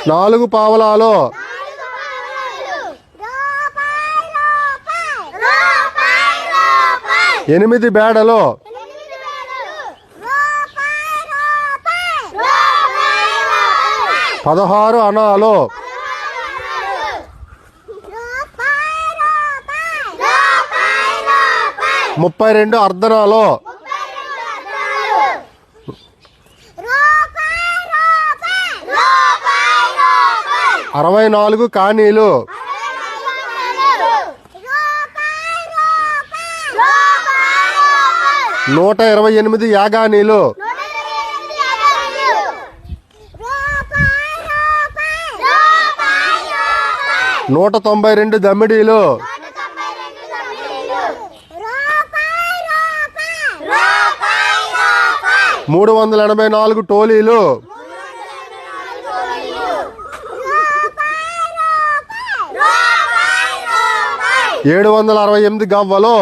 4 పావలాలు 8 బేడలు 16 అనాలు 32 అర్ధనాలు 64 కానీలు 128 యాగానీలు 192 దమ్మిడీలు 384 టోలీలు 768 గవ్వలు